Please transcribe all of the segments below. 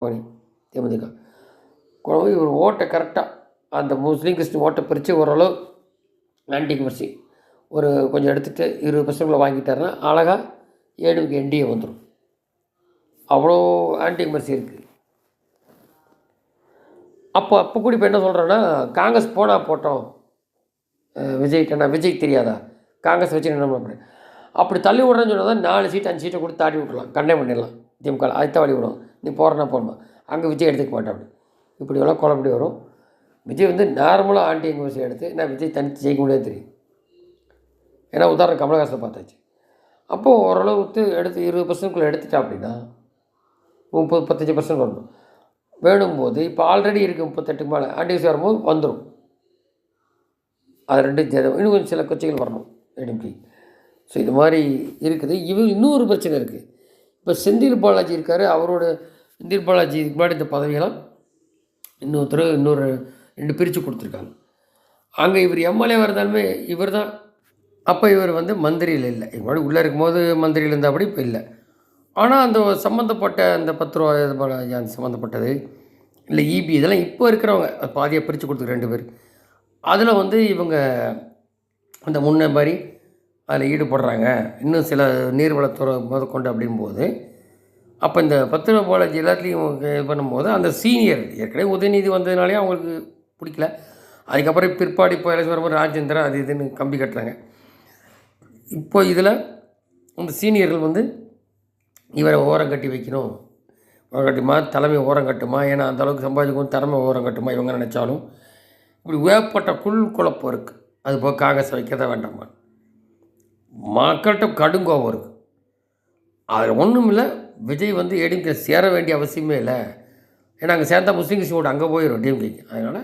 மணி தேமுதிக இவர் ஓட்டை கரெக்டாக அந்த முஸ்லீம் கிறிஸ்டின் ஓட்டை பிரித்து ஓரளவு ஆன்டி இன்கம்பன்சி ஒரு கொஞ்சம் எடுத்துகிட்டு 20% வாங்கிட்டாருன்னா அழகாக ஏடிஎம்கே என்டிஏ வந்துடும். அவ்வளோ ஆன்டி இன்கம்பன்சி இருக்குது. அப்போ கூட இப்போ என்ன சொல்கிறேன்னா, காங்கிரஸ் போனால் போட்டோம் விஜய்கிட்ட, விஜய்க்கு தெரியாதா காங்கிரஸ் வச்சு என்ன பண்ணுறேன் அப்படி தள்ளி விட்றேன்னு சொன்னால் தான் 4 சீட் 5 சீட்டை கூட தாட்டி விட்றலாம், கண்டே பண்ணிடலாம். திமுக அதுதான் வழி விடும். நீ போகிறனா போகணுமா, அங்கே விஜய் எடுத்துக்க மாட்டேன் அப்படி இப்படியெல்லாம் குழப்படி வரும். விஜய் வந்து நார்மலாக ஆன்டி இன்கம்பன்சி எடுத்து நான் விஜய் தனித்து ஜெயிக்க முடியாது தெரியும். ஏன்னா உதாரணம் கமலஹாசனை பார்த்தாச்சு. அப்போது ஓரளவுக்கு எடுத்து 20%க்குள்ளே எடுத்துட்டா அப்படின்னா 30-35% வரணும். வேணும்போது இப்போ ஆல்ரெடி இருக்குது 38க்கு மேலே ஆன்டி இன்கம்பன்சி வரும்போது வந்துடும். அது 2 இன்னும் கொஞ்சம் சில கட்சிகள் வரணும் ஏடிஎம்கே. ஸோ இது மாதிரி இருக்குது. இன்னொரு பிரச்சனை இருக்குது. இப்போ செந்தில் பாலாஜி இருக்கார். அவரோட செந்தில் பாலாஜி இதுக்கு முன்னாடி இந்த பதவியெல்லாம் இன்னொரு 2 பிரித்து கொடுத்துருக்காங்க. அங்கே இவர் எம்எல்ஏவாக இருந்தாலுமே இவர் தான். அப்போ இவர் வந்து மந்திரியில் இல்லை, இவர் முன்னாடி உள்ளே இருக்கும்போது மந்திரியில் இருந்தால் இப்போ இல்லை. ஆனால் அந்த சம்மந்தப்பட்ட அந்த 10 ரூபா அந்த சம்மந்தப்பட்டது இல்லை இபி இதெல்லாம் இப்போ இருக்கிறவங்க பாதியாக பிரித்து கொடுத்துருக்கு 2 பேர். அதில் வந்து இவங்க அந்த முன்ன மாதிரி அதில் ஈடுபடுறாங்க. இன்னும் சில நீர்வளத்துறை முதற்கொண்டு அப்படிங்கும்போது அப்போ இந்த 10 ரூபா பாலாஜி எல்லாத்துலேயும் இது பண்ணும்போது அந்த சீனியர் ஏற்கனவே உதயநிதி வந்ததுனாலே அவங்களுக்கு பிடிக்கல. அதுக்கப்புறம் பிற்பாடு இப்போ எலெக்ஷன் வரும்போது ராஜேந்திரன் அது இதுன்னு கம்பி கட்டுறாங்க. இப்போ இதில் அந்த சீனியர்கள் வந்து இவரை ஓரம் கட்டி வைக்கணும், ஓரம் கட்டுமா தலைமை ஓரம் கட்டுமா, ஏன்னா அந்தளவுக்கு சம்பாதிக்கும் திறமை ஓரம் கட்டுமா இவங்க நினச்சாலும் இப்படி ஏற்பட்ட குழப்பம் இருக்குது. அது போக காங்கிரஸ் வைக்கிறத வேண்டாமா, மக்கள்கிட்ட கடுங்கோபம் இருக்குது. அதில் ஒன்றும் இல்லை, விஜய் வந்து ஏடிஎம்கே சேர வேண்டிய அவசியமே இல்லை. ஏன்னா அங்கே சேர்ந்தா முஸ்லீம் கிறிஸ்டின் ஓட்டு அங்கே போயிடும் டிஎம்கேக்கு. அதனால்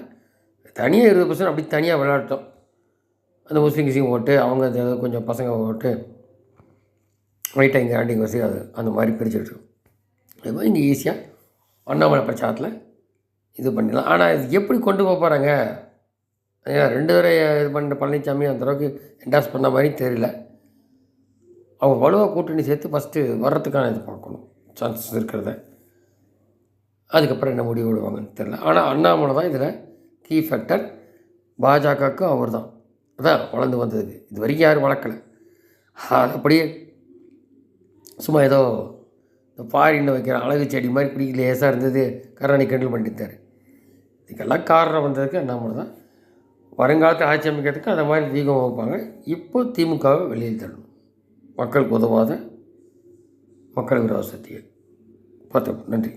தனியாக 20% அப்படி தனியாக விளையாட்டோம். அந்த முஸ்லீம் கிறிஸ்டின் ஓட்டு அவங்க கொஞ்சம் பசங்க ஓட்டு ரைட்டாக இங்கே ஆண்டிங் வசதி அது அந்த மாதிரி பிரிச்சுக்கிட்டு அது மாதிரி இங்கே ஈஸியாக அண்ணாமலை பிரச்சாரத்தில் இது பண்ணிடலாம். ஆனால் இது எப்படி கொண்டு போக போகிறாங்க, ஏன்னா 2 தடவை இது பண்ணுற பழனிசாமி அந்த அளவுக்கு என்டாஸ் பண்ண மாதிரி தெரியல. அவங்க வலுவாக கூட்டணி சேர்த்து ஃபஸ்ட்டு வர்றதுக்கான இது பார்க்கணும் சான்சஸ் இருக்கிறத. அதுக்கப்புறம் என்ன முடிவு விடுவாங்கன்னு தெரியல. ஆனால் அண்ணாமலை தான் இதில் கீ ஃபேக்டர். பாஜகவுக்கும் அவர் தான் அதான் வளர்ந்து வந்ததுக்கு இது வரைக்கும் யாரும் வளர்க்கலை. அது அப்படியே சும்மா ஏதோ இந்த ஃபாரினில் வைக்கிற அழகு செடி மாதிரி பிடிக்க லேசாக இருந்தது கருணாநிதி கண்டில் பண்ணிட்டார். இதுக்கெல்லாம் காரணம் வந்ததுக்கு அண்ணாமலை தான். வருங்காலத்தில் ஆட்சி அமைக்கிறதுக்கு அந்த மாதிரி தீகம் வைப்பாங்க. இப்போ திமுகவை வெளியில் தள்ளணும். மக்களுக்கு உதவாத மக்கள் விரோத சக்திகள் பார்த்தோம். நன்றி.